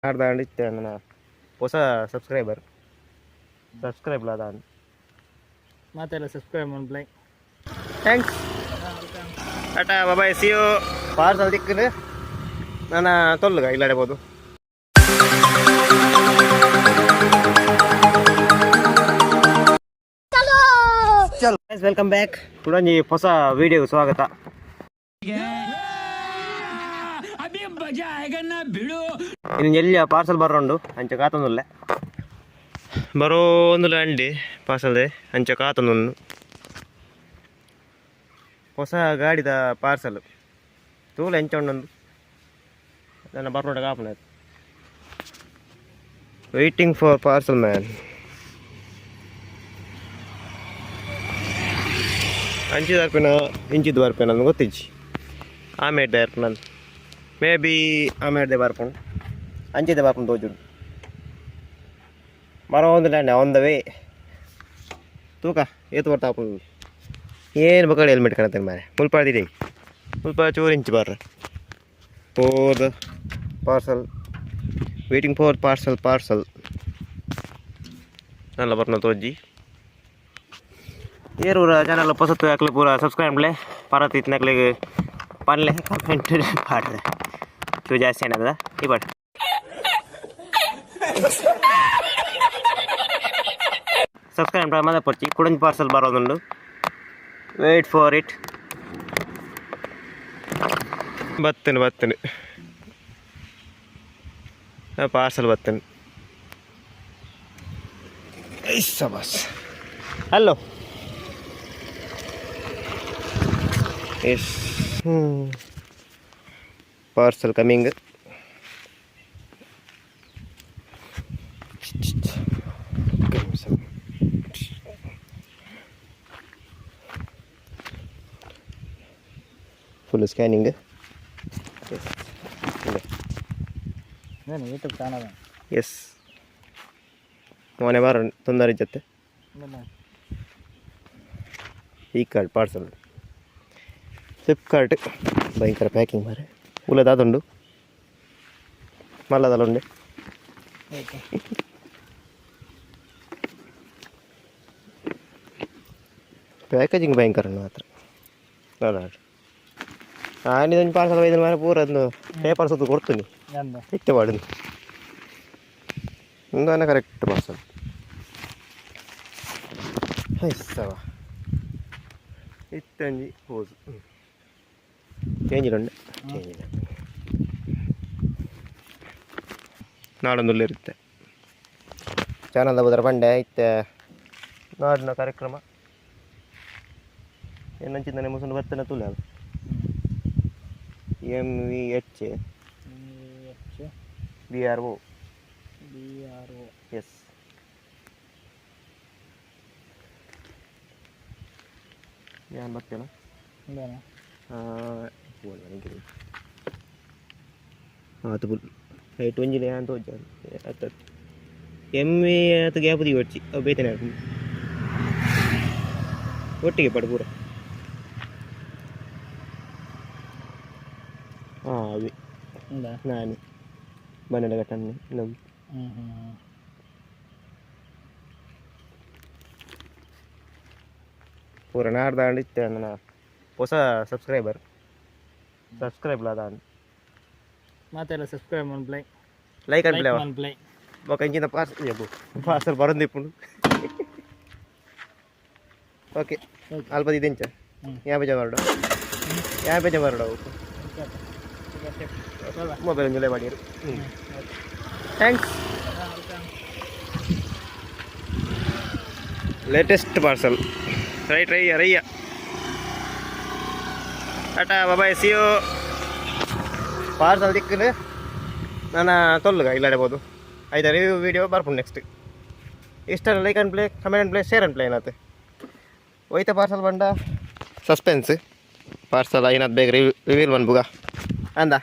ಆಡ್ದಾಂಡಿತ್ತೆ ನನ್ನ ಹೊಸ ಸಬ್ಸ್ಕ್ರೈಬ್ ಅದಾನ ಮಾತೆಲ್ಲ ಸಬ್ಸ್ಕ್ರೈಬ್ ಮಾಡ್ಲೈ thanks tata bye see you parcel ದಿಕ್ಕಲು ನಾನು ತೊಲ್ಲಗ ಇಲ್ಲಾಡಬಹುದು ವೆಲ್ಕಮ್ ಬ್ಯಾಕ್ ಪುಡಂಜಿ ಹೊಸ ವಿಡಿಯೋಗೆ ಸ್ವಾಗತ. ಇನ್ನು ಎಲ್ಲಿಯ ಪಾರ್ಸಲ್ ಬರೋಂಡು ಅಂಚ ಕಾತೊಂದುಲ್ಲೆ ಬರೋ ಒಂದುಲ್ಲ ಅಂಡಿ ಪಾರ್ಸಲ್ದೆ ಅಂಚ ಕಾತೊಂದು ಹೊಸ ಗಾಡಿದ ಪಾರ್ಸಲ್ ತೂಲ ಎಂಚ ಉಂಡೊಂದು ನನ್ನ ಬರ್ನೋಟ ಕಾಪನ ವೇಟಿಂಗ್ ಫಾರ್ ಪಾರ್ಸಲ್ ಮ್ಯಾನ್. ಅಂಚಿದ ಬರ್ಪೇನ ಇಂಚಿದ್ದು ಬರ್ಪೇನ ಅಂತ ಗೊತ್ತಿಜ್ಜಿ ಆಮೇಲೆ ನಾನು ಮೇ ಬಿ ಆಮೇಲೆ ಬರ್ಕೊಂಡು ಅಂಚಿದೆ ಬರ್ಕೊಂಡು ತೋಜುಂಡು ಬರೋ ಒಂದಿಲ್ಲ ಆನ್ ದ ವೇ ತೂಕ ಏತು ಬರ್ತಾ ಹಾಕೊಂಡು ಏನು ಬೇಕಾದ್ರೆ ಹೆಲ್ಮೆಟ್ ಕಾಣತ್ತೇನೆ ಮಾರೆ ಮುಲ್ಪಾಡ್ದಿರಿ ಮುಲ್ಪ ಚೂರು ಇಂಚು ಬರ್ರ for parcel waiting for parcel ನಲ್ಲ ಬರ್ನ ತೋಜಿ ಏರೂರ ಚಾನಲ್ ಪೊಸತ್ತು ಹಾಕ್ಲಿ ಪೂರ ಸಬ್ಸ್ಕ್ರೈಬ್ ಮಾಡ್ಲೆ ಪರತ್ ಇತ್ನಾಕ್ಲಿಗೆ ಪನ್ಲೆ ಕಮೆಂಟ್ ಪಾಡ್ರೆ ಚೂ ಜಾಸ್ತಿ ಏನದ ಈ ಪಾಡ್ ಸಬ್ಸ್ಕ್ರೈಬ್ ಮಾಡಿ ಮದ ಪರ್ಚಿ ಕುಡಂಜಿ ಪಾರ್ಸಲ್ ಬರೋದುಂಡು ವೇಟ್ ಫಾರ್ ಇಟ್ ಬತ್ತೇನೆ ಪಾರ್ಸಲ್ ಬತ್ತೇನೆ ಬಸ್ hello yes parcel coming full scanning YouTube channel yes ಮೊನ್ನೆ ಬಾರ ತೊಂದರೆ ಜೊತೆ ಈ ಕಾರ್ಡ್ ಪಾರ್ಸಲ್ ಫ್ಲಿಪ್ಕಾರ್ಟ್ ಭಯಂಕರ ಪ್ಯಾಕಿಂಗ್ ಮಾರೆ ಉಲ್ಲದಾದುಂಡು ಮಲ್ಲದಲ್ಲುಂಡೆ ಪ್ಯಾಕೇಜಿಂಗ್ ಭಯಂಕರ ಮಾತ್ರ ನೋಡ ನಾನಿದೊಂದು ಪಾರ್ಸಲ್ ಒಯ್ದು ಮಾರೆ ಪೂರ ಒಂದು ಪೇಪರ್ ಸುತ್ತು ಕೊಡ್ತೀನಿ ಇಟ್ಟು ಮಾಡುದು ಹಿಂಗನ ಕರೆಕ್ಟ್ ಪಾರ್ಸಲ್ ಸವ ಇತ್ತಂಜಿ ಹೋದು ಚೇಂಜಿಡುಂಡೆ ಚೇಂಜಿನ ನಾಡೊಂದುಲ್ಲ ಇರುತ್ತೆ ಚಾನಲ್ದ ಬದರ ಬಂಡೆ ಇತ್ತೆ ನಾಡಿನ ಕಾರ್ಯಕ್ರಮ ಏನಂಚಿಂದ ಮುಸುಂಡು ಬರ್ತೇನೆ ತುಲೆ ಅದು MVH BRO ಎಸ್ ಏನು ಬರ್ತೇನೆ ಅದು ಫುಲ್ ಹೈಟ್ ಒಂಜಿನ ಅಂತ ಹೋಗ್ತಾರೆ ಎಮ್ಮೆ ಅದು ಗ್ಯಾಪದಿ ಒಡ್ಚಿ ಅವು ಬೇತೇನೆ ಒಟ್ಟಿಗೆ ಪಡ ಪೂರ ಹಾಂ ಅವಿ ನಾನು ಬಣ್ಣದ ಘಟನೆ ನಮ್ಮ ಪೂರ ನಾಡ್ದಾಂಡಿತ್ತೆ ನನ್ನ ಹೊಸ ಸಬ್ಸ್ಕ್ರೈಬ್ ಅದಾನ ಮಾತೆಲ್ಲ ಸಬ್ಸ್ಕ್ರೈಬ್ ಮಾಡ್ಲೈ ಲೈಕ್ ಅನ್ಪ್ಲೇ ఒక ఇంకింత పార్సల్ బరుంది ఇప్పుడు ఓకే అల్పది దించ 50 జమరడు 50 జమరడు ಮೊಬೈಲ್ ಜೊಲೆ ಮಾಡಿರು ಥ್ಯಾಂಕ್ಸ್ ಲೇಟೆಸ್ಟ್ ಪಾರ್ಸಲ್ ರಯ್ಯ tata bye see you parcel ದಿಕ್ಕಲು ನಾನು ತೊಲ್ಲಗ ಇಲ್ಲಾಡಬಹುದು ಐದು ರಿವ್ಯೂ ವೀಡಿಯೋ ಬರ್ಬೋದು ನೆಕ್ಸ್ಟ್ ಇಷ್ಟ like and play comment and play share and play ಏನತ್ತೆ ಹೋಯ್ತ ಪಾರ್ಸಲ್ ಬಂಡ ಸಸ್ಪೆನ್ಸ್ ಪಾರ್ಸಲ್ ಏನಾದ್ರು ಬೇಗ ರಿವೀಲ್ ಬಂದ್ಬುಗ ಅಂದ